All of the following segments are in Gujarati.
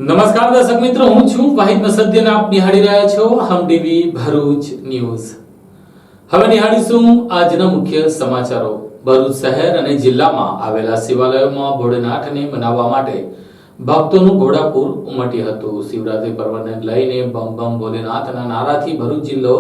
નમસ્કાર દર્શક મિત્રો, હું છું વાહિદ મસદ્દીન. આપ નિહાળી રહ્યા છો હમ ટીવી ભરૂચ ન્યૂઝ. હવે નિહાળીશું આજના મુખ્ય સમાચારો. ભરૂચ શહેર અને જિલ્લામાં આવેલા શિવાલયોમાં ભોળેનાથને મનાવવા માટે ભક્તોનું ઘોડાપૂર ઉમટ્યું હતું. શિવરાત્રી પર્વને લઈને બમ બમ ભોલેનાથના નારાથી ભરૂચ જિલ્લો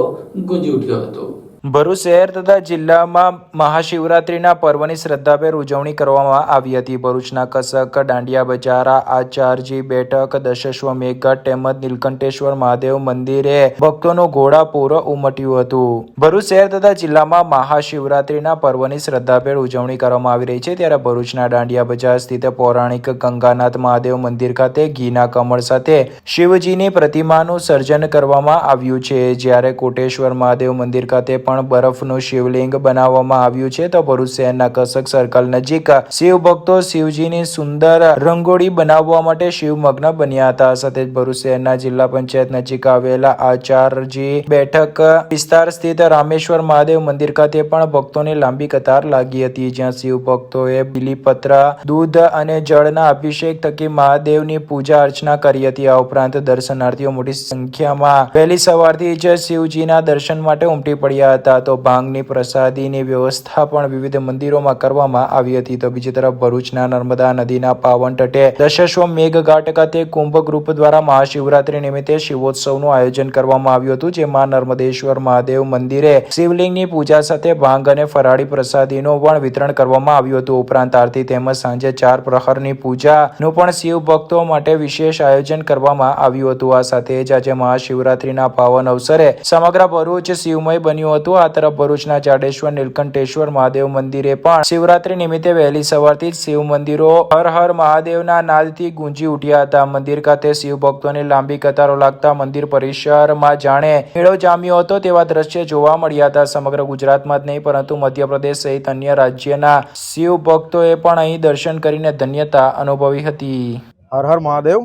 ગુંજી ઉઠ્યો હતો. ભરૂચ શહેર તથા જિલ્લામાં મહાશિવરાત્રીના પર્વની શ્રદ્ધાભેર ઉજવણી કરવામાં આવી હતી. ભરૂચના કસક, દાંડિયા બજાર, આચારજી બેઠક, દશેશ્વમેઘ ઘાટ તેમજ નીલકંઠેશ્વર મહાદેવ મંદિરે ભક્તોનું ઘોડાપૂર ઉમટ્યું હતું. ભરૂચ શહેર તથા જિલ્લામાં મહાશિવરાત્રીના પર્વની શ્રદ્ધાભેર ઉજવણી કરવામાં આવી રહી છે. ત્યારે ભરૂચના દાંડિયા બજાર સ્થિત પૌરાણિક ગંગાનાથ મહાદેવ મંદિર ખાતે ઘીના કમળ સાથે શિવજીની પ્રતિમાનું સર્જન કરવામાં આવ્યું છે. જ્યારે કોટેશ્વર મહાદેવ મંદિર ખાતે પણ બરફનું શિવલિંગ બનાવવામાં આવ્યું છે. તો ભરૂચ શહેરના કસક સર્કલ નજીક શિવ ભક્તો શિવજીની સુંદર રંગોળી બનાવવા માટે શિવમગ્ન બન્યા હતા. સાથે જ ભરૂચ શહેરના જિલ્લા પંચાયત નજીક આવેલા આચારજી બેઠક વિસ્તાર સ્થિત રામેશ્વર મહાદેવ મંદિર ખાતે પણ ભક્તોની લાંબી કતાર લાગી હતી. જ્યાં શિવ ભક્તોએ બીલીપત્ર, દૂધ અને જળના અભિષેક થકી મહાદેવની પૂજા અર્ચના કરી હતી. આ ઉપરાંત દર્શનાર્થીઓ મોટી સંખ્યામાં વહેલી સવારથી જ શિવજીના દર્શન માટે ઉમટી પડ્યા હતા. તો ભાંગની પ્રસાદીની વ્યવસ્થા પણ વિવિધ મંદિરોમાં કરવામાં આવી હતી. તો બીજી તરફ ભરૂચના નર્મદા નદીના પાવન તટે દશેશ્વમેઘ ઘાટ ખાતે કુંભ ગ્રુપ દ્વારા મહાશિવરાત્રી નિમિત્તે શિવોત્સવનું આયોજન કરવામાં આવ્યું હતું. જેમાં નર્મદેશ્વર મહાદેવ મંદિરે શિવલિંગની પૂજા સાથે ભાંગ અને ફરાળી પ્રસાદીનું પણ વિતરણ કરવામાં આવ્યું હતું. ઉપરાંત આરતી તેમજ સાંજે 4 પ્રહરની પૂજાનું પણ શિવ ભક્તો માટે વિશેષ આયોજન કરવામાં આવ્યું હતું. આ સાથે જ આજે મહાશિવરાત્રીના પાવન અવસરે સમગ્ર ભરૂચ શિવમય બન્યું હતું. આ તરફ ભરૂચના જાડેશ્વર નીલકંઠેશ્વર મહાદેવ મંદિરે પણ શિવરાત્રી નિમિત્તે વહેલી સવારથી જ શિવ મંદિરો હર હર મહાદેવના નાદથી ગુંજી ઉઠ્યા હતા. મંદિર ખાતે શિવ ભક્તોની લાંબી કતારો લાગતા મંદિર પરિસરમાં જાણે મેળો જામ્યો હતો તેવા દ્રશ્ય જોવા મળ્યા હતા. સમગ્ર ગુજરાતમાં જ નહીં પરંતુ મધ્યપ્રદેશ સહિત અન્ય રાજ્યના શિવ ભક્તોએ પણ અહીં દર્શન કરીને ધન્યતા અનુભવી હતી. હર હર મહાદેવ.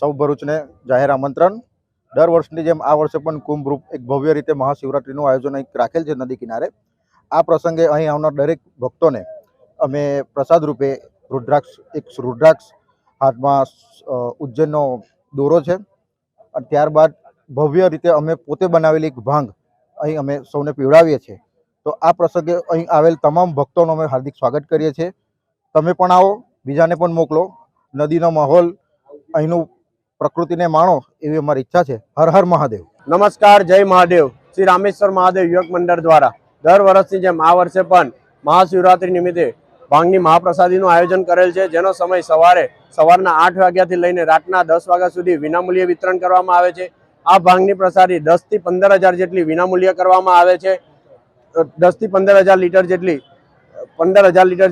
સૌ ભરૂચને જાહેર આમંત્રણ. દર વર્ષની જેમ આ વર્ષે પણ કુંભ રૂપ એક ભવ્ય રીતે મહાશિવરાત્રીનું આયોજન અહીં રાખેલ છે નદી કિનારે. આ પ્રસંગે અહીં આવનાર દરેક ભક્તોને અમે પ્રસાદ રૂપે રુદ્રાક્ષ હાથમાં ઉજ્જૈનનો દોરો છે અને ત્યારબાદ ભવ્ય રીતે અમે પોતે બનાવેલી એક ભાંગ અહીં અમે સૌને પીવડાવીએ છીએ. તો આ પ્રસંગે અહીં આવેલ તમામ ભક્તોનું અમે હાર્દિક સ્વાગત કરીએ છીએ. તમે પણ આવો, બીજાને પણ મોકલો. નદીનો માહોલ, અહીંનું પ્રકૃતિને માણો એવી અમારી ઈચ્છા છે. હર હર મહાદેવ. નમસ્કાર, જય મહાદેવ. શ્રી રામેશ્વર મહાદેવ યુવક મંડળ દ્વારા દર વર્ષની જેમ આ વર્ષે પણ મહાશિવરાત્રી નિમિત્તે ભાંગની મહાપ્રસાદીનું આયોજન કરેલ છે. જેનો સમય સવારના 8 વાગ્યાથી લઈને રાતના 10 વાગ્યા સુધી વિનામૂલ્યે વિતરણ કરવામાં આવે છે. આ ભાંગની પ્રસાદી 10 થી 15,000 જેટલી વિનામૂલ્યે કરવામાં આવે છે. 10 થી 15,000 લીટર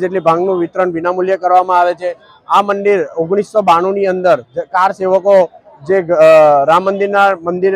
જેટલી ભાંગનું વિતરણ વિનામૂલ્યે કરવામાં આવે છે. આ મંદિર 1992 ની અંદર કાર સેવકો જે રામ મંદિર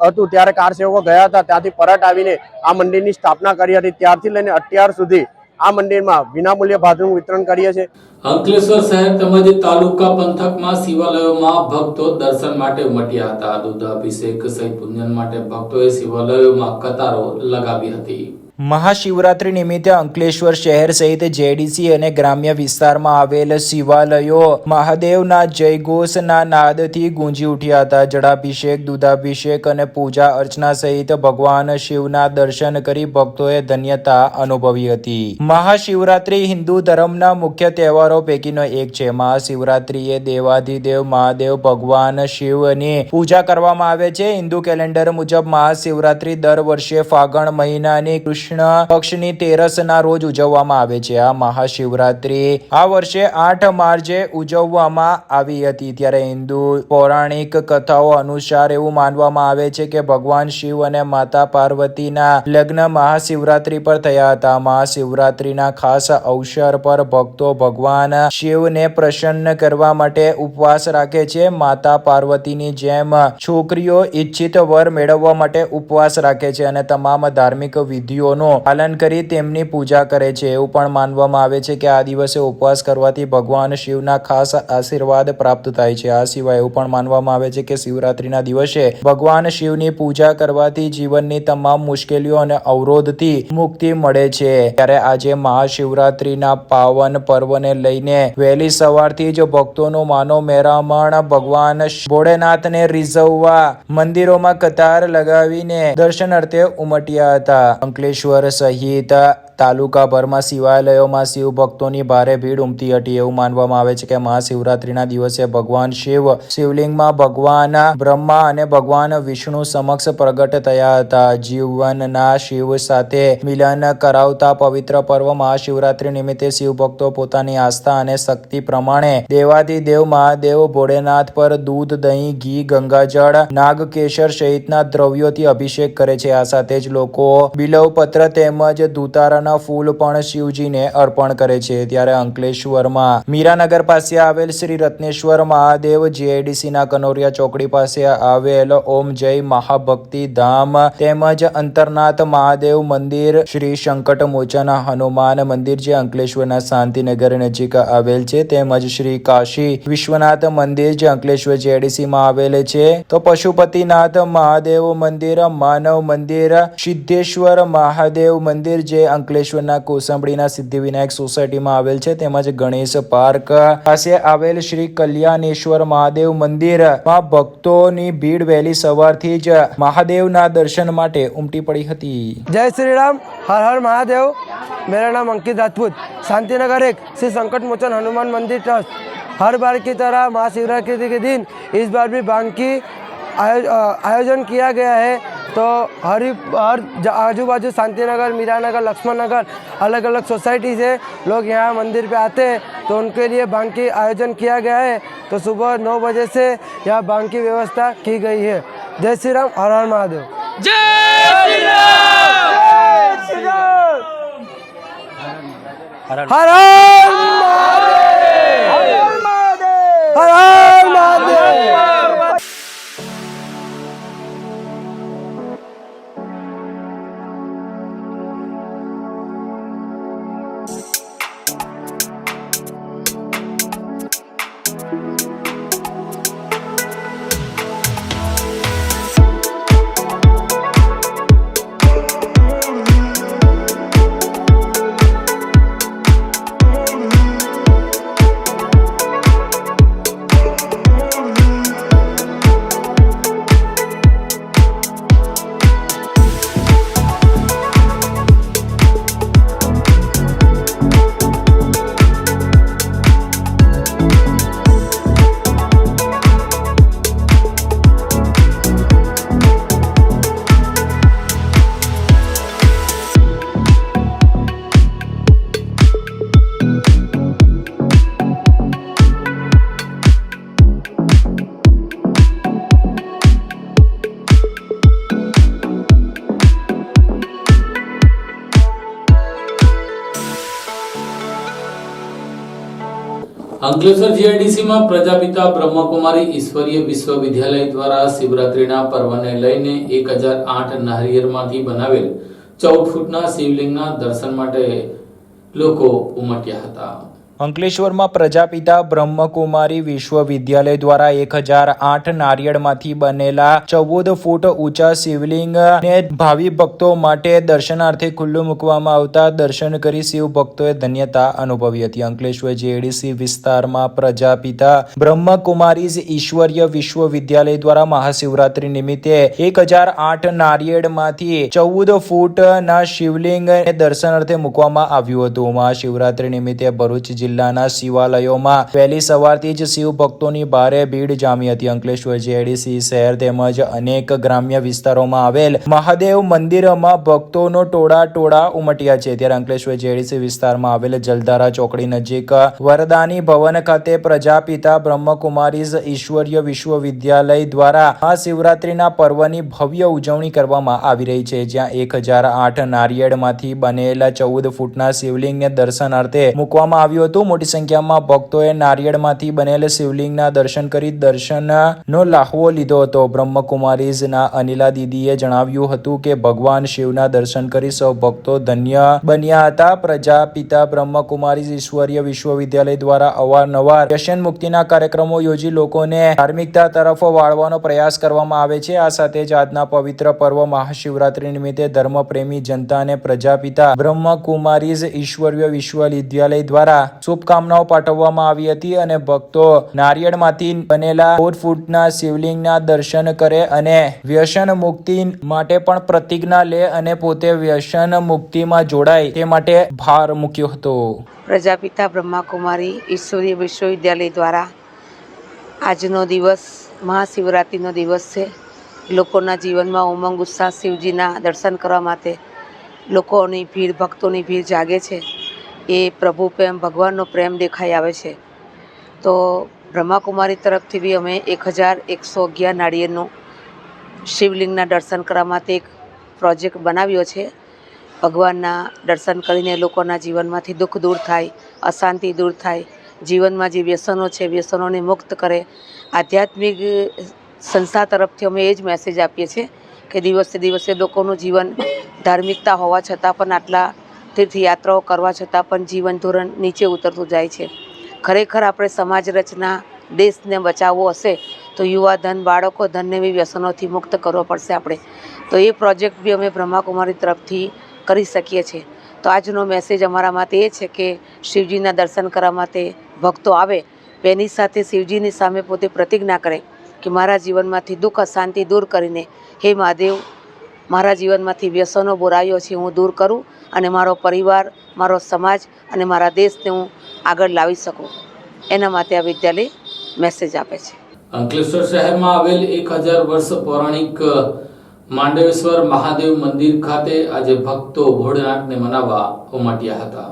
હતું ત્યારે કાર સેવકો ગયા હતા, ત્યાંથી પરત આવીને આ મંદિરની સ્થાપના કરી હતી. ત્યારથી લઈને અત્યાર સુધી આ મંદિરમાં વિનામૂલ્યે ભાંગનું વિતરણ કરીએ છીએ. અંકલેશ્વર શહેર તેમજ તાલુકા પંથકમાં શિવાલયોમાં ભક્તો દર્શન માટે ઉમટ્યા હતા. દૂધ અભિષેક સહિત પૂજન માટે ભક્તોએ શિવાલયોમાં કતારો લગાવી હતી. મહાશિવરાત્રી નિમિત્તે અંકલેશ્વર શહેર સહિત જેડીસી અને ગ્રામ્ય વિસ્તારમાં આવેલ શિવાલયો મહાદેવના જયઘોષના નાદથી ગુંજી ઉઠ્યા હતા. જળાભિષેક, દૂધાભિષેક અને પૂજા અર્ચના સહિત ભગવાન શિવના દર્શન કરી ભક્તોએ ધન્યતા અનુભવી હતી. મહાશિવરાત્રી હિન્દુ ધર્મના મુખ્ય તહેવારો પૈકીનો એક છે. મહાશિવરાત્રીએ દેવાધિદેવ મહાદેવ ભગવાન શિવની પૂજા કરવામાં આવે છે. હિન્દુ કેલેન્ડર મુજબ મહાશિવરાત્રી દર વર્ષે ફાગણ મહિનાની કૃષ્ણ પક્ષની 13ના રોજ ઉજવવામાં આવે છે. આ મહાશિવરાત્રી આ વર્ષે 8 માર્ચે ઉજવવામાં આવી હતી. ત્યારે હિન્દુ પૌરાણિક કથાઓ અનુસાર એવું માનવામાં આવે છે કે ભગવાન શિવ અને માતા પાર્વતીના લગ્ન મહાશિવરાત્રી પર થયા હતા. મહાશિવરાત્રીના ખાસ અવસર પર ભક્તો ભગવાન શિવને પ્રસન્ન કરવા માટે ઉપવાસ રાખે છે. માતા પાર્વતીની જેમ છોકરીઓ ઈચ્છિત વર મેળવવા માટે ઉપવાસ રાખે છે અને તમામ ધાર્મિક વિધિઓનું વિધિઓનું પાલન કરી તેમની પૂજા કરે છે. એવું પણ માનવામાં આવે છે કે આ દિવસે ઉપવાસ કરવાથી ભગવાન શિવના ખાસ આશીર્વાદ પ્રાપ્ત થાય છે. આ સિવાય એવું પણ માનવામાં આવે છે કે શિવરાત્રીના દિવસે ભગવાન શિવની પૂજા કરવાથી જીવનની તમામ મુશ્કેલીઓ અને અવરોધથી મુક્તિ મળે છે. ત્યારે આજે મહાશિવરાત્રીના પાવન પર્વને લઈને વહેલી સવારથી જ ભક્તોનું માનો મેરામણ ભગવાન ભોળેનાથને રીઝવવા મંદિરોમાં કતાર લગાવીને દર્શનાર્થે ઉમટ્યા હતા. અંકલેશ્વર સહિત તાલુકાભરમાં શિવાલયોમાં શિવ ભક્તોની ભારે ભીડ ઉમટી હતી. એવું માનવામાં આવે છે કે મહાશિવરાત્રીના દિવસે ભગવાન શિવ શિવલિંગમાં ભગવાન બ્રહ્મા અને ભગવાન વિષ્ણુ સમક્ષ પ્રગટ થયા હતા. જીવનના શિવ સાથે મિલન કરાવતા પવિત્ર પર્વ મહાશિવરાત્રી નિમિત્તે શિવ ભક્તો પોતાની આસ્થા અને શક્તિ પ્રમાણે દેવાધિદેવ મહાદેવ ભોળેનાથ પર દૂધ, દહીં, ઘી, ગંગાજળ, નાગકેસર સહિતના દ્રવ્યોથી અભિષેક કરે છે. આ સાથે જ લોકો બિલવપત્ર તેમજ દૂતારાના ફૂલ પણ શિવજીને અર્પણ કરે છે. ત્યારે અંકલેશ્વરમાં મીરાનગર પાસે આવેલ શ્રી રત્નેશ્વર મહાદેવ જીઆઈડીસીના કનોરિયા ચોકડી પાસે આવેલ ઓમ જય મહાભક્તિ ધામ તેમજ અંતરનાથ મહાદેવ મંદિર, શ્રી સંકટ મોચન હનુમાન મંદિર જે અંકલેશ્વરના શાંતિનગર નજીક આવેલ છે, તેમજ શ્રી કાશી વિશ્વનાથ મંદિર જે અંકલેશ્વર જીઆઈડીસીમાં આવેલ છે, તો પશુપતિનાથ મહાદેવ મંદિર, માનવ મંદિર, સિદ્ધેશ્વર મહાદેવ મંદિર જે અંકલેશ્વરના કોસંબડીના સિદ્ધિવિનાયક સોસાયટીમાં આવેલ છે, તેમજ ગણેશ પાર્ક પાસે આવેલ શ્રી કલ્યાણેશ્વર મહાદેવ મંદિરમાં ભક્તોની ભીડ વહેલી સવારથી જ મહાદેવના દર્શન માટે ઉમટી પડી હતી. जय श्री राम, हर हर महादेव. मेरा नाम अंकित राजपूत, शांतिनगर 1 श्री संकट मोचन हनुमान मंदिर ट्रस्ट. हर बार की तरह महाशिवरात्रि के दिन इस बार भी भांग की आयोजन किया गया है. तो हर आजू बाजू शांतिनगर, मीरानगर, लक्ष्मण नगर अलग अलग सोसाइटी से लोग यहाँ मंदिर पे आते हैं, तो उनके लिए भांग की आयोजन किया गया है. तो सुबह 9 बजे से यहाँ भांग की व्यवस्था की गई है. जय श्री राम, हर हर महादेव. हर हर महादेव, हर हर महादेव. અંકલેશ્વર જીઆઈડીસીમાં પ્રજાપિતા બ્રહ્મકુમારી ઈશ્વરીય વિશ્વવિદ્યાલય દ્વારા શિવરાત્રીના પર્વને લઈને 1008 નારિયેળમાંથી બનાવેલ 14 ફૂટના શિવલિંગના દર્શન માટે લોકો ઉમટ્યા હતા. અંકલેશ્વરમાં પ્રજાપિતા બ્રહ્મકુમારી વિશ્વવિદ્યાલય દ્વારા 1008 નારિયેળમાંથી બનેલા 14 ફૂટ ઊંચા શિવલિંગને ભાવિ ભક્તો માટે દર્શનાર્થે ખુલ્લું મૂકવામાં આવતા દર્શન કરી શિવ ભક્તોએ ધન્યતા અનુભવી હતી. અંકલેશ્વર જીઆઈડીસી વિસ્તારમાં પ્રજાપિતા બ્રહ્મકુમારીઝ ઈશ્વરીય વિશ્વવિદ્યાલય દ્વારા મહાશિવરાત્રી નિમિત્તે 1008 નારિયેળમાંથી 14 ફૂટના શિવલિંગને દર્શનાર્થે મૂકવામાં આવ્યું હતું. મહાશિવરાત્રી નિમિત્તે ભરૂચ જિલ્લાના શિવાલયોમાં વહેલી સવારથી જ શિવ ભક્તોની ભારે ભીડ જામી હતી. અંકલેશ્વર જીઆઈડીસી શહેર તેમજ અનેક ગ્રામ્ય વિસ્તારોમાં આવેલ મહાદેવ મંદિરમાં ભક્તોનો ટોળા ઉમટ્યા છે. ત્યારે અંકલેશ્વર જીઆઈડીસી વિસ્તારમાં આવેલ જલધારા ચોકડી નજીક વરદાની ભવન ખાતે પ્રજાપિતા બ્રહ્મકુમારીઝ ઈશ્વરીય વિશ્વવિદ્યાલય દ્વારા મહાશિવરાત્રીના પર્વની ભવ્ય ઉજવણી કરવામાં આવી રહી છે, જ્યાં 1008 નારિયેળમાંથી બનેલા 14 ફૂટના શિવલિંગને દર્શનાર્થે મૂકવામાં આવ્યું હતું. હતું। મોટી સંખ્યામાં ભક્તોએ નારિયેળમાંથી બનેલ શિવલિંગના દર્શન કરી દર્શનનો લાહવો લીધો હતો। બ્રહ્મકુમારીઝના અનિલા દીદીએ જણાવ્યું હતું કે ભગવાન શિવના દર્શન કરી સૌ ભક્તો ધન્ય બન્યા હતા। પ્રજાપિતા બ્રહ્મકુમારીઝ ઈશ્વરીય વિશ્વવિદ્યાલય દ્વારા અવારનવાર વ્યસન મુક્તિના કાર્યક્રમો યોજી લોકોને ધાર્મિકતા તરફ વાળવાનો પ્રયાસ કરવામાં આવે છે। આ સાથે જ આજના પવિત્ર પર્વ મહાશિવરાત્રી નિમિત્તે ધર્મપ્રેમી જનતાને પ્રજાપિતા બ્રહ્મકુમારીઝ ઈશ્વરીય વિશ્વવિદ્યાલય દ્વારા શુભકામનાઓ પાઠવવામાં આવી હતી અને ભક્તો નારિયેળમાંથી બનેલા 4 ફૂટના શિવલિંગના દર્શન કરે અને વ્યસન મુક્તિ માટે પણ પ્રતિજ્ઞા લે અને પોતે વ્યસન મુક્તિમાં જોડાય તે માટે ભાર મૂક્યો હતો। પ્રજાપિતા બ્રહ્માકુમારી ઈશ્વરીય વિશ્વવિદ્યાલય દ્વારા આજનો દિવસ મહાશિવરાત્રિનો દિવસ છે। લોકોના જીવનમાં ઉમંગ ઉત્સાહ શિવજીના દર્શન કરવા માટે લોકોની ભીડ ભક્તોની ભીડ જાગે છે। એ પ્રભુ પ્રેમ ભગવાનનો પ્રેમ દેખાઈ આવે છે। તો બ્રહ્માકુમારી તરફથી બી અમે 1111 નાળિયેરનું શિવલિંગના દર્શન કરવા માટે એક પ્રોજેક્ટ બનાવ્યો છે। ભગવાનના દર્શન કરીને લોકોના જીવનમાંથી દુઃખ દૂર થાય, અશાંતિ દૂર થાય, જીવનમાં જે વ્યસનો છે વ્યસનોને મુક્ત કરે। આધ્યાત્મિક સંસ્થા તરફથી અમે એ જ મેસેજ આપીએ છીએ કે દિવસે દિવસે લોકોનું જીવન ધાર્મિકતા હોવા છતાં પણ આટલા તીર્થયાત્રાઓ કરવા છતાં પણ જીવન ધોરણ નીચે ઉતરતું જાય છે। ખરેખર આપણે સમાજ રચના દેશને બચાવવો હશે તો યુવા ધન બાળકો ધનને બી વ્યસનોથી મુક્ત કરવો પડશે આપણે। તો એ પ્રોજેક્ટ બી અમે બ્રહ્માકુમારી તરફથી કરી શકીએ છીએ। તો આજનો મેસેજ અમારા માટે એ છે કે શિવજીના દર્શન કરવા માટે ભક્તો આવે, એની સાથે શિવજીની સામે પોતે પ્રતિજ્ઞા કરે કે મારા જીવનમાંથી દુઃખ અશાંતિ દૂર કરીને હે મહાદેવ, મારા જીવનમાંથી વ્યસનો બુરાઈઓ છે હું દૂર કરું અને મારો પરિવાર, મારો સમાજ અને મારા દેશને હું આગળ લાવી શકું, એના માટે આ વિદ્યાલય મેસેજ આપે છે। અંકલેશ્વર શહેરમાં આવેલ 1000 વર્ષ પૌરાણિક માંડવેશ્વર મહાદેવ મંદિર ખાતે આજે ભક્તો ભોળાનાથને મનાવવા ઉમટ્યા હતા।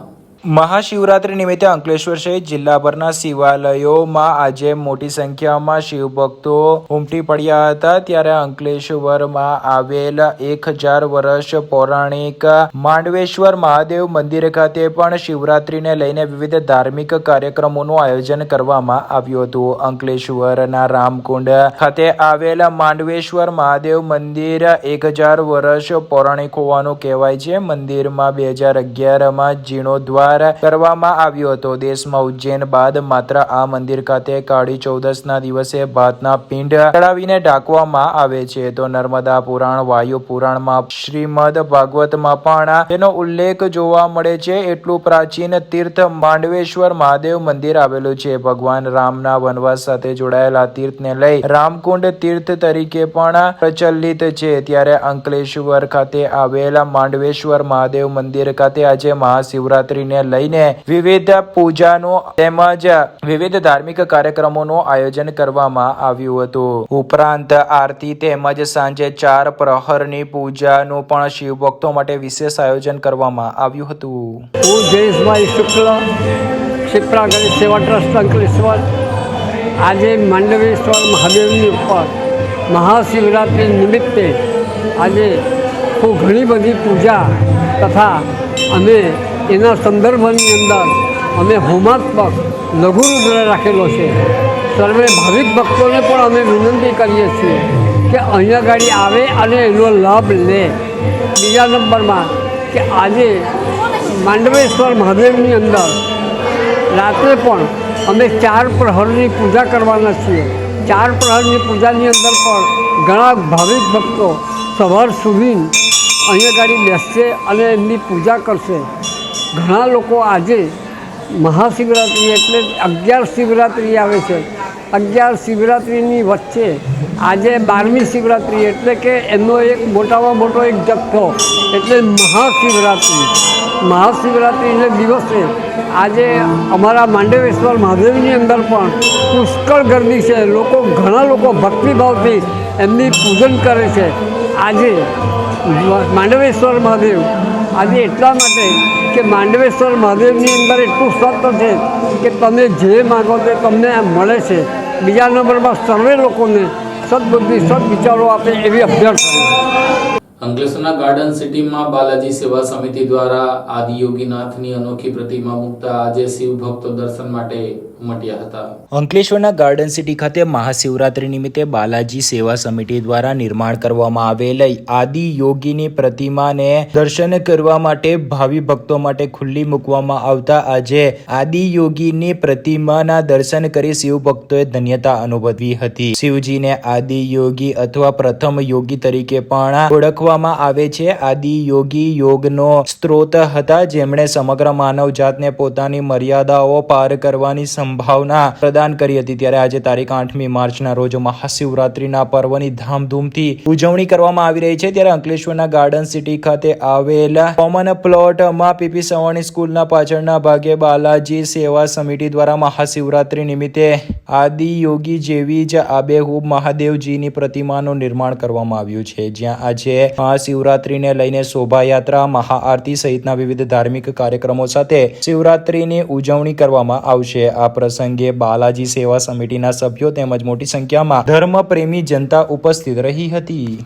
મહાશિવરાત્રી નિમિત્તે અંકલેશ્વર સહિત જિલ્લાભરના શિવાલયોમાં આજે મોટી સંખ્યામાં શિવભક્તો ઉમટી પડ્યા હતા। ત્યારે અંકલેશ્વરમાં આવેલ 1000 વર્ષ પૌરાણિક માંડવેશ્વર મહાદેવ મંદિર ખાતે પણ શિવરાત્રીને લઈને વિવિધ ધાર્મિક કાર્યક્રમોનું આયોજન કરવામાં આવ્યું હતું। અંકલેશ્વરના રામકુંડ ખાતે આવેલ માંડવેશ્વર મહાદેવ મંદિર 1000 વર્ષ પૌરાણિક હોવાનું કહેવાય છે। મંદિરમાં 2011માં જીર્ણોદ્ધાર કરવામાં આવ્યો હતો। દેશમાં ઉજ્જૈન બાદ માત્ર આ મંદિર ખાતે કાળી ચૌદસના દિવસે ભાતના પિંડ ચડાવીને ઢાંકવામાં આવે છે। તો નર્મદા પુરાણ, વાયુ પુરાણમાં, શ્રીમદ ભાગવતમાં પણ તેનો ઉલ્લેખ જોવા મળે છે। એટલું પ્રાચીન તીર્થ માંડવેશ્વર મહાદેવ મંદિર આવેલું છે। ભગવાન રામના વનવાસ સાથે જોડાયેલા તીર્થને લઈ રામકુંડ તીર્થ તરીકે પણ પ્રચલિત છે। ત્યારે અંકલેશ્વર ખાતે આવેલા માંડવેશ્વર મહાદેવ મંદિર ખાતે આજે મહાશિવરાત્રીને લઈને વિવિધ પૂજાનું તેમજ વિવિધ ધાર્મિક કાર્યક્રમોનું આયોજન કરવામાં આવ્યું હતું। ઉપરાંત આરતી તેમજ સાંજે 4 પ્રહરની પૂજાનું પણ શિવભક્તો માટે વિશેષ આયોજન કરવામાં આવ્યું હતું। હું જયેશભાઈ શુક્લ, ક્ષિપ્રા ગણેશ સેવા ટ્રસ્ટ અંકલેશ્વર આજે માંડવેશ્વર મહાદેવની ઉપર મહાશિવરાત્રિ નિમિત્તે આજે ખૂબ ઘણી બધી પૂજા તથા અમે એના સંદર્ભની અંદર અમે હોમાત્મક લઘુરુદ્ર રાખેલો છે। સર્વે ભાવિક ભક્તોને પણ અમે વિનંતી કરીએ છીએ કે અહીંયા ગાડી આવે અને એનો લાભ લે। બીજા નંબરમાં કે આજે માંડવેશ્વર મહાદેવની અંદર રાત્રે પણ અમે 4 પ્રહરની પૂજા કરવાના છીએ। 4 પ્રહરની પૂજાની અંદર પણ ઘણા ભાવિક ભક્તો સવાર સુધી અહીંયા ગાડી બેસશે અને એમની પૂજા કરશે। ઘણા લોકો આજે મહાશિવરાત્રિ એટલે 11 શિવરાત્રિ આવે છે। 11 શિવરાત્રિની વચ્ચે આજે 12મી શિવરાત્રિ એટલે કે એનો એક મોટામાં મોટો એક જથ્થો એટલે મહાશિવરાત્રિ। મહાશિવરાત્રિને દિવસે આજે અમારા માંડવેશ્વર મહાદેવની અંદર પણ પુષ્કળ ગરદી છે। ઘણા લોકો ભક્તિભાવથી એમની પૂજન કરે છે। આજે માંડવેશ્વર મહાદેવ આજે એટલા માટે કે માંડવેશ્વર મહાદેવની અંદર એટલું સત્ય છે કે તમે જે માગો તે તમને મળે છે। બીજા નંબરમાં સર્વે લોકોને સદબુદ્ધિ સદવિચારો આપે એવી અભ્યર્થના। અંકલેશ્વરના ગાર્ડન સિટીમાં બાલાજી સેવા સમિતિ દ્વારા આદિયોગીનાથની અનોખી પ્રતિમા મૂકતા આજે શિવ ભક્તો દર્શન માટે ઉમટ્યા હતા. અંકલેશ્વરના ગાર્ડન સિટી ખાતે મહાશિવરાત્રી નિમિત્તે બાલાજી સેવા સમિતિ દ્વારા નિર્માણ કરવામાં આવેલ આદિ યોગીની પ્રતિમાને દર્શન કરવા માટે ભાવિ ભક્તો માટે ખુલ્લી મૂકવામાં આવતા આજે આદિ યોગીની પ્રતિમાના દર્શન કરી શિવ ભક્તોએ ધન્યતા અનુભવી હતી. શિવજીને આદિ યોગી અથવા પ્રથમ યોગી તરીકે પણ ઓળખવામાં આવે છે. આદિ યોગી યોગનો સ્ત્રોત હતા, જેમણે સમગ્ર માનવ જાતને પોતાની મર્યાદાઓ પાર કરવાની સંભાવના પ્રદાન કરી હતી. ત્યારે આજે તારીખ 8મી માર્ચના રોજ મહાશિવરાત્રીના પર્વની ધામધૂમથી ઉજવણી કરવામાં આવી રહી છે. ત્યારે અંકલેશ્વરના ગાર્ડન સિટી ખાતે આવેલ કોમન પ્લોટમાં પીપી સવાણી સ્કૂલના પાછળના ભાગે બાલાજી સેવા સમિતિ દ્વારા મહાશિવરાત્રી નિમિત્તે આદિ યોગી જેવી જ આબેહૂબ મહાદેવજીની પ્રતિમાનું નિર્માણ કરવામાં આવ્યું છે. જ્યાં આજે મહાશિવરાત્રીને લઈને શોભાયાત્રા, મહાઆરતી સહિતના વિવિધ ધાર્મિક કાર્યક્રમો સાથે શિવરાત્રીની ઉજવણી કરવામાં આવશે. આ પ્રસંગે બાલાજી સેવા સમિતિના સભ્યો તેમજ મોટી સંખ્યામાં ધર્મપ્રેમી જનતા ઉપસ્થિત રહી હતી.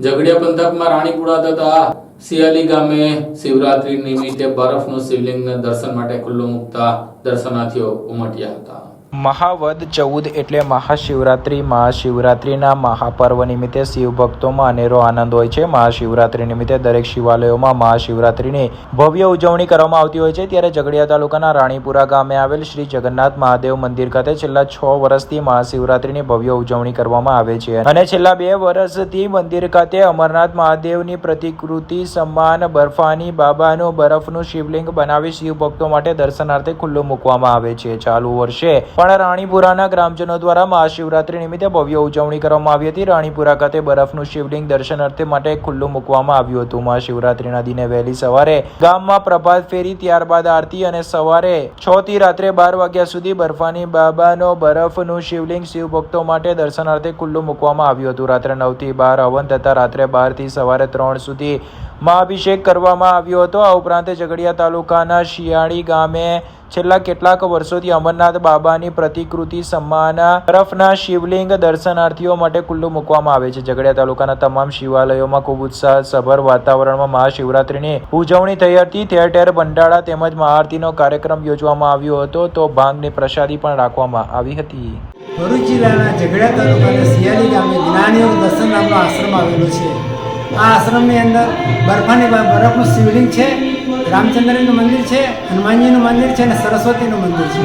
ઝઘડિયા પંથકમાં રાણીપુરા તથા સિયાલી ગામે શિવરાત્રી નિમિત્તે બરફનું શિવલિંગને દર્શન માટે ખુલ્લું મૂકતા દર્શનાર્થીઓ ઉમટ્યા હતા. મહાવદ 14 એટલે મહાશિવરાત્રી. મહાશિવરાત્રીના મહાપર્વ નિમિત્તે શિવ ભક્તોમાં અનેરો આનંદ હોય છે. મહાશિવરાત્રી નિમિત્તે દરેક શિવાલયોમાં મહાશિવરાત્રીની ભવ્ય ઉજવણી કરવામાં આવતી હોય છે. ત્યારે ઝઘડિયા તાલુકાના રાણીપુરા ગામે આવેલ શ્રી જગન્નાથ મહાદેવ મંદિર ખાતે છેલ્લા 6 વર્ષથી મહાશિવરાત્રીની ભવ્ય ઉજવણી કરવામાં આવે છે અને છેલ્લા 2 વર્ષથી મંદિર ખાતે અમરનાથ મહાદેવની પ્રતિકૃતિ સમાન બર્ફાની બાબાનું બરફનું શિવલિંગ બનાવી શિવ ભક્તો માટે દર્શનાર્થે ખુલ્લું મૂકવામાં આવે છે. ચાલુ વર્ષે પણ રાણીપુરાના ગ્રામજનો દ્વારા મહાશિવરાત્રી નિમિત્તે ભવ્ય ઉજવણી કરવામાં આવી હતી. રાણીપુરા ખાતે બરફનું શિવલિંગ દર્શનાર્થે માટે ખુલ્લું મૂકવામાં આવ્યું હતું. મહાશિવરાત્રીના દિને વહેલી સવારે ગામમાં પ્રભાત ફેરી, ત્યારબાદ આરતી અને સવારે 6 થી રાત્રે 12 વાગ્યા સુધી બર્ફાની બાબાનો બરફનું શિવલિંગ શિવ ભક્તો માટે દર્શનાર્થે ખુલ્લું મૂકવામાં આવ્યું હતું. રાત્રે 9 થી 12 હવન તથા રાત્રે 12 થી સવારે 3 સુધી મહાઅભિષેક કરવામાં આવ્યો હતો. આ ઉપરાંત ઝઘડિયા તાલુકાના શિયાળી ગામે છેલ્લા કેટલાક વર્ષોથી અમરનાથ બાબાની પ્રતિકૃતિ સમાન બરફના શિવલિંગ દર્શનાર્થીઓ માટે ખુલ્લું મૂકવામાં આવે છે. ઝઘડિયા તાલુકાના તમામ શિવાલયોમાં ખૂબ ઉત્સાહસભર વાતાવરણમાં મહાશિવરાત્રીની ઉજવણી થઈ હતી. ઠેર ઠેર ભંડારા તેમજ મહાઆરતીનો કાર્યક્રમ યોજવામાં આવ્યો હતો તો ભાંગની પ્રસાદી પણ રાખવામાં આવી હતી. ભરૂચ જિલ્લાના ઝઘડિયા તાલુકાના શિયાળી ગામે જ્ઞાનયોગ દર્શન નામનો આશ્રમ આવેલો છે. આ આશ્રમની અંદર બરફનું શિવલિંગ છે, રામચંદ્રનું મંદિર છે, હનુમાનજીનું મંદિર છે અને સરસ્વતીનું મંદિર છે.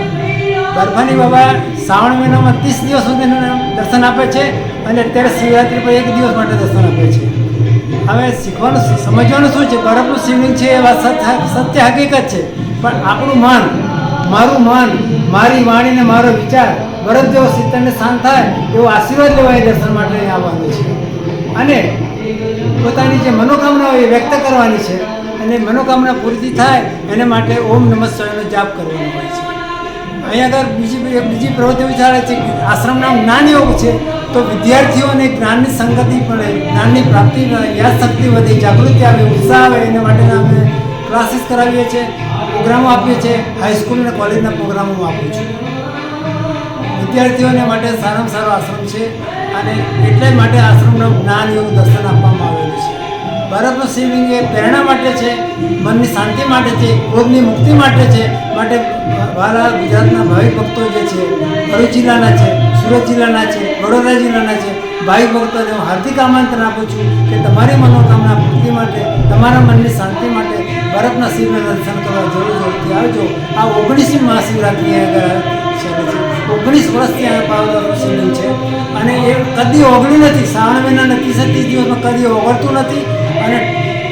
બરફાની બાબા શ્રાવણ મહિનામાં 30 દિવસ સુધીનું દર્શન આપે છે અને અત્યારે શિવરાત્રી પર 1 દિવસ માટે દર્શન આપે છે. હવે શીખવાનું સમજવાનું શું છે, બરફનું શિવલિંગ છે એ વાત સત્ય હકીકત છે, પણ આપણું મન, મારું મન, મારી વાણી ને મારો વિચાર બરફ જેવો શીતળને શાંત થાય એવો આશીર્વાદ લેવા એ દર્શન માટે આવવાનું છે અને પોતાની જે મનોકામના હોય એ વ્યક્ત કરવાની છે અને મનોકામના પૂરી થાય એને માટે ઓમ નમઃ શિવાયનો જાપ કરવાનો હોય છે. અહીંયા આગળ બીજી પ્રવૃત્તિઓ ચાલે છે. આશ્રમના જ્ઞાન યોગ છે, તો વિદ્યાર્થીઓને જ્ઞાનની સંગતિ પડે, જ્ઞાનની પ્રાપ્તિ, યાદશક્તિ વધે, જાગૃતિ આવે, ઉત્સાહ આવે, એના માટેના અમે ક્લાસીસ કરાવીએ છીએ, પ્રોગ્રામો આપીએ છીએ. હાઈસ્કૂલ અને કોલેજના પ્રોગ્રામો આપું છું. વિદ્યાર્થીઓને માટે સારામાં સારો આશ્રમ છે અને એટલે માટે આશ્રમનું જ્ઞાન યોગ દર્શન આપવામાં આવેલું છે. બરફનો શિવલિંગ એ પ્રેરણા માટે છે, મનની શાંતિ માટે છે, ક્રોધની મુક્તિ માટે છે. માટે વાલા ગુજરાતના ભાવિક ભક્તો જે છે, ભરૂચ જિલ્લાના છે, સુરત જિલ્લાના છે, વડોદરા જિલ્લાના છે, ભાવિક ભક્તોને હું હાર્દિક આમંત્રણ આપું છું કે તમારી મનોકામના પૂર્તિ માટે, તમારા મનની શાંતિ માટે બરફના શિવના દર્શન કરવા જરૂરથી આવજો. આ 19મી મહાશિવરાત્રિ આગળ ચાલે છે. 19 વર્ષથી આ પાવન શિવલિંગ છે અને એ કદી ઓગળ્યું નથી. શ્રાવણ મહિના 30 દિવસમાં કદી ઓગળતું નથી અને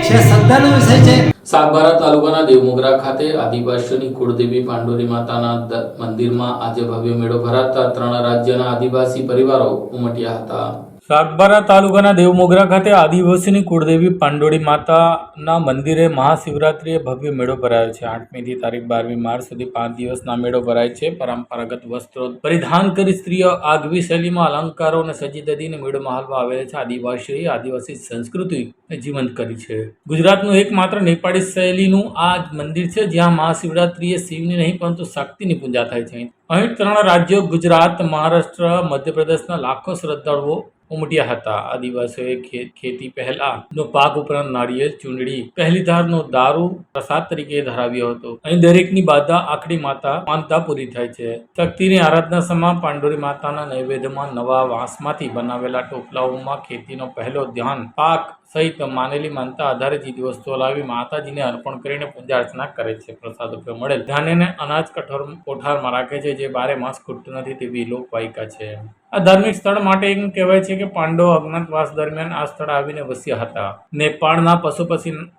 છે શ્રદ્ધાનો વિષય છે. સાગબારા તાલુકાના દેવમોગરા ખાતે આદિવાસીઓની કુળદેવી પાંડોરી માતાના મંદિરમાં આજે ભવ્ય મેળો ભરાતા 3 રાજ્યના આદિવાસી પરિવારો ઉમટ્યા હતા. સાગબારા તાલુકાના દેવમોગરા ખાતે આદિવાસીની કુળદેવી પાંડોળી માતાના મંદિરે મહાશિવરાત્રિએ ભવ્ય મેળો ભરાયો છે. 8મી થી તારીખ 12મી માર્ચ સુધી 5 દિવસના મેળો ભરાય છે. પરંપરાગત વસ્ત્રો પરિધાન કરી સ્ત્રીઓ આગવી શૈલીમાં અલંકારો અને સજી ધજીને મેળો માહોલમાં આવેલા છે. આદિવાસીઓએ આદિવાસી સંસ્કૃતિને જીવંત કરી છે. ગુજરાતનું એકમાત્ર નેપાળી શૈલીનું આ મંદિર છે, જ્યાં મહાશિવરાત્રિએ શિવની નહીં પરંતુ શક્તિની પૂજા થાય છે. અહીં 3 રાજ્યો ગુજરાત, મહારાષ્ટ્ર, મધ્યપ્રદેશના લાખો શ્રદ્ધાળુઓ ઉમટ્યા હતા. આદિવાસીઓએ ખેતી પહેલાનો પાક ઉપરાંત નાળિયેર, ચૂંદડી, પહેલી ધારનો દારૂ પ્રસાદ તરીકે ધરાવ્યો હતો. અહીં દરેકની બાધા આખડી માનતા પૂરી થાય છે. શક્તિની આરાધના સમા પાંડોરી માતાના નૈવેદ્યમાં નવા વાંસમાંથી બનાવેલા ટોપલાઓમાં ખેતીનો પહેલો ધ્યાન પાક સહિત માનેલી માનતા આધારે ચીજ વસ્તુઓ લાવી માતાજીને અર્પણ કરીને પૂજા અર્ચના કરે છે. પ્રસાદ રૂપે મળેલ ધાન્યને અનાજ કોઠારમાં રાખે છે, જે 12 માસ ખૂટતું નથી તેવી લોકવાયકા છે. આ ધાર્મિક સ્થળ માટે એમ કહેવાય છે કે પાંડવો અજ્ઞાતવાસ દરમિયાન આ સ્થળ આવીને વસ્યા હતા. નેપાળના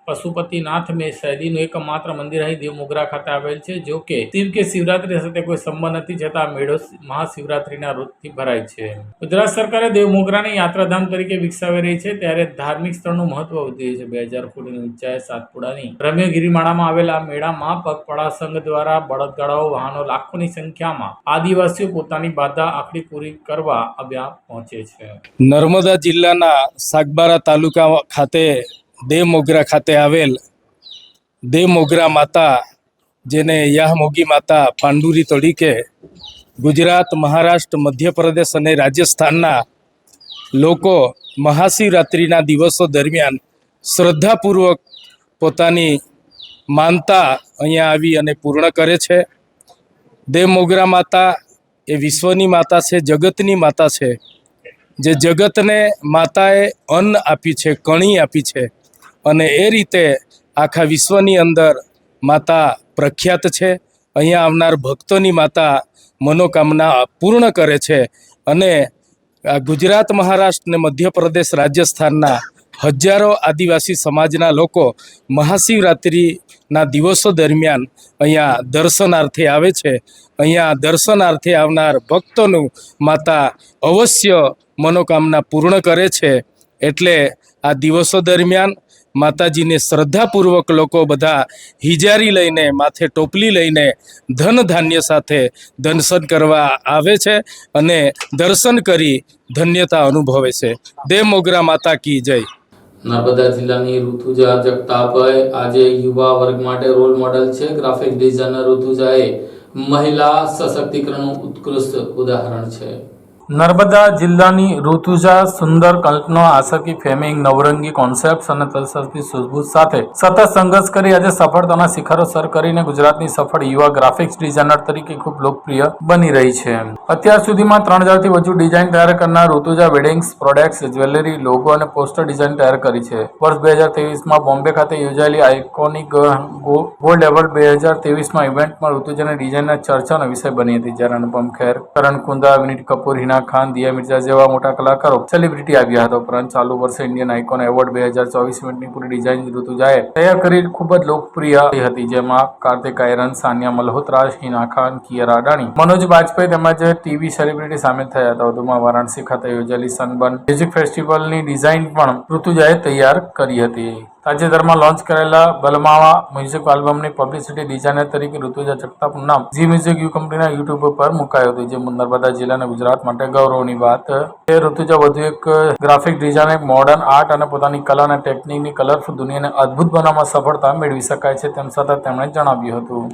પશુપતિનાથ શૈલીનું એકમાત્ર મંદિર અહીં દેવમોગરા ખાતે આવેલ છે. જો કે શિવ કે શિવરાત્રી સાથે કોઈ સંબંધ નથી, છતાં મેળો મહાશિવરાત્રીના રોજથી ભરાય છે. ગુજરાત સરકારે દેવમોગરાને યાત્રાધામ તરીકે વિકસાવી રહી છે, ત્યારે ધાર્મિક સ્થળનું મહત્વ વધી છે. 2000 ફૂટની ઊંચાઈ સાતપુડાની રમ્ય ગિરિમાળામાં આવેલા મેળામાં પગપાળા સંઘ દ્વારા બળદગાડાઓ, વાહનો, લાખોની સંખ્યામાં આદિવાસીઓ પોતાની બાધા આખડી પૂરી કરવા અભ્યાસ પહોંચે છે. નર્મદા જિલ્લાના સાગબારા તાલુકા ખાતે દેવમોગરા ખાતે આવેલ દેવમોગરા માતા, જેને યાહમોગી માતા પાંડુરી તરીકે ગુજરાત, મહારાષ્ટ્ર, મધ્યપ્રદેશ અને રાજસ્થાનના લોકો મહાશિવરાત્રિના દિવસો દરમિયાન શ્રદ્ધાપૂર્વક પોતાની માનતા અહીંયા આવી અને પૂર્ણ કરે છે. દેવમોગરા માતા એ વિશ્વની માતા છે, જગતની માતા છે. જે જગતને માતાએ અન્ન આપી છે, કણી આપી છે અને એ રીતે આખા વિશ્વની અંદર માતા પ્રખ્યાત છે. અહીંયા આવનાર ભક્તોની માતા મનોકામના પૂર્ણ કરે છે અને આ ગુજરાત, મહારાષ્ટ્ર અને મધ્યપ્રદેશ, રાજસ્થાનના હજારો આદિવાસી સમાજના લોકો મહાશિવરાત્રિના દિવસો દરમિયાન અહીંયા દર્શનાર્થે આવે છે. અહીંયા દર્શનાર્થે આવનાર ભક્તોનું માતા અવશ્ય મનોકામના પૂર્ણ કરે છે. એટલે આ દિવસો દરમિયાન માતાજીને શ્રદ્ધાપૂર્વક લોકો બધા હિજારી લઈને, માથે ટોપલી લઈને, ધન ધાન્ય સાથે દર્શન કરવા આવે છે અને દર્શન કરી ધન્યતા અનુભવે છે. દેવમોગરા માતા કી જય. નર્મદા જિલ્લાની ઋતુજા જગતાપય આજે યુવા વર્ગ માટે રોલ મોડેલ છે. ગ્રાફિક ડિઝાઇનર ઋતુજાએ મહિલા સશક્તિકરણનું ઉત્કૃષ્ટ ઉદાહરણ છે. નર્મદા જિલ્લાની ઋતુજા સુંદર કલ્પના, આશકી ફ્રેમિંગ, નવરંગી કોન્સેપ્ટ અને તલસરતી સૂઝબૂછ સાથે સતત સંઘર્ષ કરી આજે સફળતાના શિખરો સર કરીને ગુજરાતની સફળ યુવા ગ્રાફિક્સ ડિઝાઇનર તરીકે ખૂબ લોકપ્રિય બની રહી છે. અત્યાર સુધીમાં 3000થી વધુ ડિઝાઇન તૈયાર કરનાર ઋતુજા વેડિંગ્સ, પ્રોડક્ટ્સ, જ્વેલરી, લોગો અને પોસ્ટર ડિઝાઇન તૈયાર કરી છે. વર્ષ 2023માં બોમ્બે ખાતે યોજાયેલી આઇકોનિક ગોલ્ડ એવોર્ડ 2023માં ઇવેન્ટમાં ઋતુજાની ડિઝાઇનના ચર્ચાનો વિષય બની હતી, જ્યારે અનુપમ ખેર, કરણ કુંદા, વિનીત કપૂર, હિના ખાન, દિયા મિર્ઝા જેવા મોટા કલાકારો સેલિબ્રિટી આવ્યા હતા. ઉપરાંત ચાલુ વર્ષે ઇન્ડિયન આઇકોન એવોર્ડ 2024 ઇવેન્ટની પૂરી ડિઝાઇન ઋતુજાએ તૈયાર કરી ખૂબ જ લોકપ્રિય હતી, જેમાં કાર્તિક આયરન, સાનિયા મલ્હોત્રા, હિના ખાન, કિયારા અડાણી, મનોજ બાજપેયી તેમજ ટીવી સેલિબ્રિટી સામેલ થયા હતા. વધુમાં વારાણસી ખાતે યોજાયેલી સનબર્ન મ્યુઝિક ફેસ્ટિવલની ડિઝાઇન પણ ઋતુજાએ તૈયાર કરી હતી. તાજેતરમાં લોન્ચ કરેલા બલમાવા મ્યુઝિક આલ્બમની પબ્લિસિટી ડિઝાઇનર તરીકે ઋતુજા જગતાપનું નામ ઝી મ્યુઝિક યુ કંપનીના યુટ્યુબ પર મુકાયું હતું, જે નર્મદા જિલ્લાના ગુજરાત માટે ગૌરવની વાત છે. ઋતુજા વધુ એક ગ્રાફિક ડિઝાઇનર, મોડર્ન આર્ટ અને પોતાની કલા અને ટેકનિકની કલરફુલ દુનિયાને અદ્ભુત બનાવવામાં સફળતા મેળવી શકાય છે તેમ છતાં તેમણે જણાવ્યું હતું.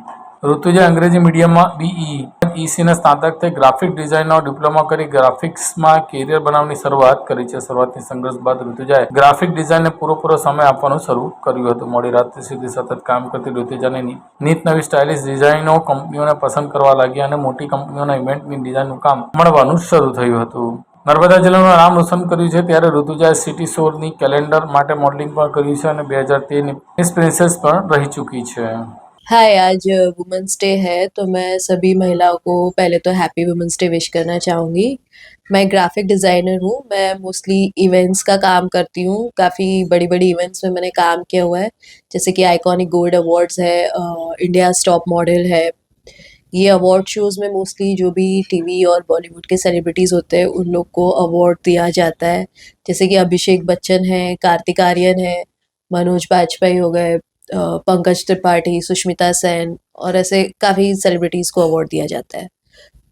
ઋતુજા અંગ્રેજી મીડિયમમાં BE.ECના સ્નાતક થઈ ગ્રાફિક ડિઝાઇનનો ડિપ્લોમા કરી ગ્રાફિક્સમાં કેરિયર બનાવવાની શરૂઆત કરી છે. શરૂઆતની સંઘર્ષ બાદ ઋતુજાએ ગ્રાફિક ડિઝાઇનને પૂરેપૂરો સમય આપવાનું શરૂ કર્યું હતું. મોડી રાત સુધી સતત કામ કરતી ઋતુજાને નીત નવી સ્ટાઇલિશ ડિઝાઇનો કંપનીઓને પસંદ કરવા લાગી અને મોટી કંપનીઓના ઇવેન્ટની ડિઝાઇનનું કામ મળવાનું શરૂ થયું હતું. નર્મદા જિલ્લાનું નામ રોશન કર્યું છે ત્યારે ઋતુજાએ સિટી શોરની કેલેન્ડર માટે મોડલિંગ પણ કર્યું છે અને 2013 મિસ પ્રિન્सेस પણ રહી चुकी છે. हाय, आज वुमेंस डे है तो मैं सभी महिलाओं को पहले तो हैप्पी वुमेंस डे विश करना चाहूँगी. मैं ग्राफिक डिज़ाइनर हूँ. मैं मोस्टली इवेंट्स का काम करती हूँ. काफ़ी बड़ी बड़ी इवेंट्स में मैंने काम किया हुआ है, जैसे कि आइकॉनिक गोल्ड अवार्ड्स है, इंडिया टॉप मॉडल है. ये अवार्ड शोज़ में मोस्टली जो भी टीवी और बॉलीवुड के सेलिब्रिटीज़ होते हैं उन लोग को अवार्ड दिया जाता है, जैसे कि अभिषेक बच्चन है, कार्तिक आर्यन है, मनोज बाजपेयी हो गए, पंकज त्रिपाठी, सुष्मिता सेन और ऐसे काफ़ी सेलिब्रिटीज़ को अवार्ड दिया जाता है.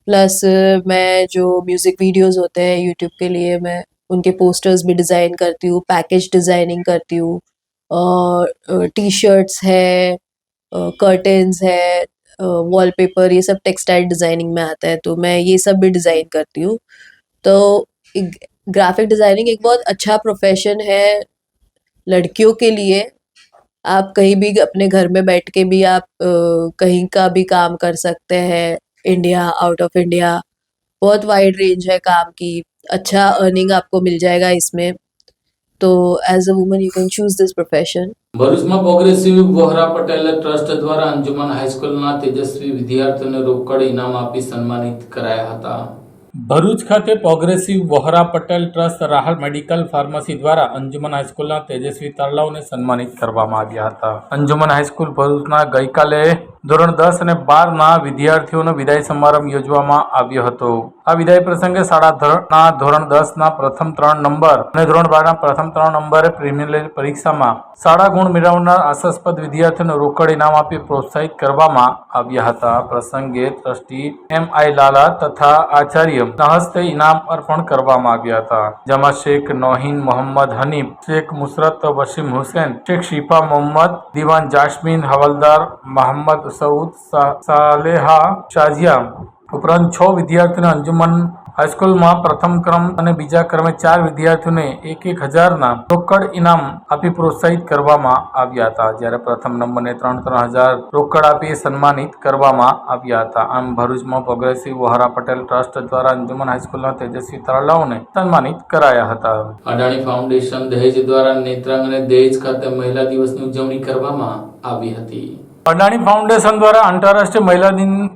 प्लस मैं जो म्यूज़िक वीडियोस होते हैं यूट्यूब के लिए, मैं उनके पोस्टर्स भी डिज़ाइन करती हूँ, पैकेज डिज़ाइनिंग करती हूँ, टी शर्ट्स है, कर्टन्स है, वॉलपेपर, ये सब टेक्सटाइल डिज़ाइनिंग में आता है, तो मैं ये सब भी डिज़ाइन करती हूँ. तो ग्राफिक डिज़ाइनिंग एक बहुत अच्छा प्रोफेशन है लड़कियों के लिए. आप कहीं भी अपने घर में बैठ के भी आप कहीं का भी काम कर सकते हैं, इंडिया, आउट ऑफ इंडिया. बहुत वाइड रेंज है काम की. अच्छा अर्निंग आपको मिल जाएगा इसमें. तो as a woman you can choose this profession. ભરૂચમાં પ્રોગ્રેસિવ વોહરા પટેલ ટ્રસ્ટ દ્વારા અંજુમન હાઈસ્કૂલના તેજસ્વી વિદ્યાર્થીઓને રોકડ ઇનામ આપી સન્માનિત કરાયા હતા. ભરૂચ ખાતે progressive Vohra Patel trust Rahul medical pharmacy દ્વારા અંજુમન હાઈસ્કૂલના તેજસ્વી તારલાઓને સન્માનિત કરવામાં આવ્યા હતા. અંજુમન હાઈસ્કૂલ ભરૂચના ગઈકાલે ધોરણ 10 અને 12ના વિદ્યાર્થીઓનો વિદાય સમારંભ યોજવામાં આવ્યો હતો. આ વિદાય પ્રસંગે શાળાના ધોરણ 10ના પ્રથમ 3 નંબર અને ધોરણ 12ના પ્રથમ 3 નંબરે પ્રિલિમિનરી પરીક્ષામાં શાળા ગુણ મેળવનાર આશાસ્પદ વિદ્યાર્થીઓને રોકડ ઇનામ આપી પ્રોત્સાહિત કરવામાં આવ્યા હતા. આ પ્રસંગે ટ્રસ્ટી MI લાલા તથા આચાર્ય હસ્તે ઇનામ અર્પણ કરવામાં આવ્યા હતા, જેમાં શેખ નોહીન મોહમ્મદ હનીફ, શેખ મુસરત વસીમ હુસૈન, શેખ શિફા મોહમ્મદ, દીવાન જાસ્મીન હવલદાર, મોહમ્મદ સઉદ, સાલેહા શાઝિયા ઉપરાંત 6 વિદ્યાર્થીઓને અંજુમન હાઈસ્કૂલમાં પ્રથમ ક્રમ અને બીજા ક્રમે 4 વિદ્યાર્થીઓને 1,000ના રોકડ ઇનામ આપી પ્રોત્સાહિત કરવામાં આવ્યા હતા, જ્યારે પ્રથમ નંબરને 3,000 રોકડ આપી સન્માનિત કરવામાં આવ્યા હતા. આમ ભરૂચમાં પ્રોગ્રેસિવ વોહરા પટેલ ટ્રસ્ટ દ્વારા અંજુમન હાઈસ્કૂલના તેજસ્વી તારલાઓને સન્માનિત કરાયા હતા. અડાણી ફાઉન્ડેશન દહેજ દ્વારા નેત્રાંગ અને દહેજ ખાતે મહિલા દિવસની ઉજવણી કરવામાં આવી હતી. અડાણી ફાઉન્ડેશન દ્વારા આંતરરાષ્ટ્રીય મહિલા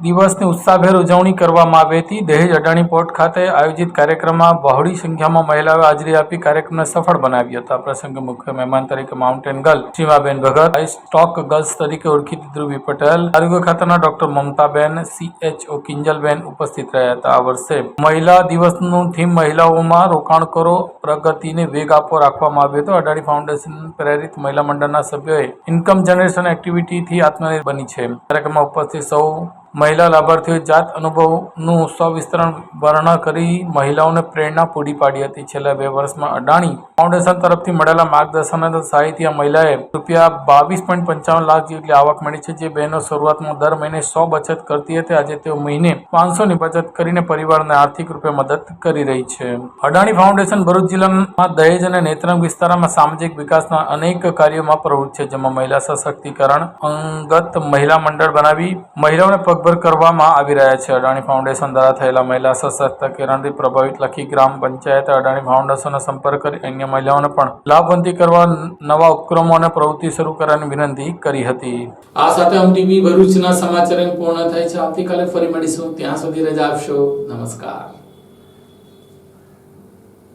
દિવસની ઉત્સાહભેર ઉજવણી કરવામાં આવી હતી. દહેજ અડાણી પોર્ટ ખાતે આયોજિત કાર્યક્રમમાં બહોળી સંખ્યામાં મહિલાઓએ હાજરી આપી કાર્યક્રમને સફળ બનાવ્યો હતો. આ પ્રસંગે મુખ્ય મહેમાન તરીકે માઉન્ટેન ગર્લ સીમાબેન ભગત, સ્ટોક ગર્લ્સ તરીકે ઓળખીતી ધ્રુવી પટેલ, આરોગ્ય ખાતાના ડોક્ટર મમતાબેન, CHO કિંજલબેન ઉપસ્થિત રહ્યા હતા. આ વર્ષે મહિલા દિવસનું થીમ મહિલાઓમાં રોકાણ કરો, પ્રગતિને વેગ આપો રાખવામાં આવ્યો હતો. અડાણી ફાઉન્ડેશન પ્રેરિત મહિલા મંડળના સભ્યોએ ઇન્કમ જનરેશન એક્ટિવિટીથી આત્મનિર્ભર બની છે. કાર્યક્રમમાં ઉપસ્થિત સૌ મહિલા લાભાર્થીઓએ જાત અનુભવનું સવિસ્તરણ વર્ણન કરી મહિલાઓને પ્રેરણા પૂરી પાડી હતી. છેલ્લા 2 વર્ષમાં અડાણી ફાઉન્ડેશન તરફથી મળેલા માર્ગદર્શન અને સહાયથી આ મહિલાએ રૂપિયા 22.55 લાખ જેટલી આવક મળી છે, જે બહેનો શરૂઆતમાં દર મહિને 100 બચત કરતી હતી. આજે તેઓ મહિને 500ની બચત કરીને પરિવારને આર્થિક રૂપે મદદ કરી રહી છે. અડાણી ફાઉન્ડેશન ભરૂચ જિલ્લાના દહેજ અને નેત્રંગ વિસ્તારમાં સામાજિક વિકાસના અનેક કાર્યોમાં પ્રવૃત્ત છે, જેમાં મહિલા સશક્તિકરણ અંગત મહિલા મંડળ બનાવી મહિલાઓને પગભર કરવામાં આવી રહ્યા છે. અડાણી ફાઉન્ડેશન દ્વારા થયેલા મહિલા સશક્તિકરણથી પ્રભાવિત લખી ગ્રામ પંચાયતે અડાણી ફાઉન્ડેશનનો સંપર્ક કરી અન્ય મહિલાઓને પણ લાભવંતી કરવા નવા ઉપક્રમો અને પ્રવૃત્તિ શરૂ કરવાની વિનંતી કરી હતી. આ સાથે हम टीवी ભરૂચના સમાચાર પૂર્ણ થાય છે. આવતીકાલે ફરી મળીશું. ત્યાં સુધી રજા આપશો. નમસ્કાર.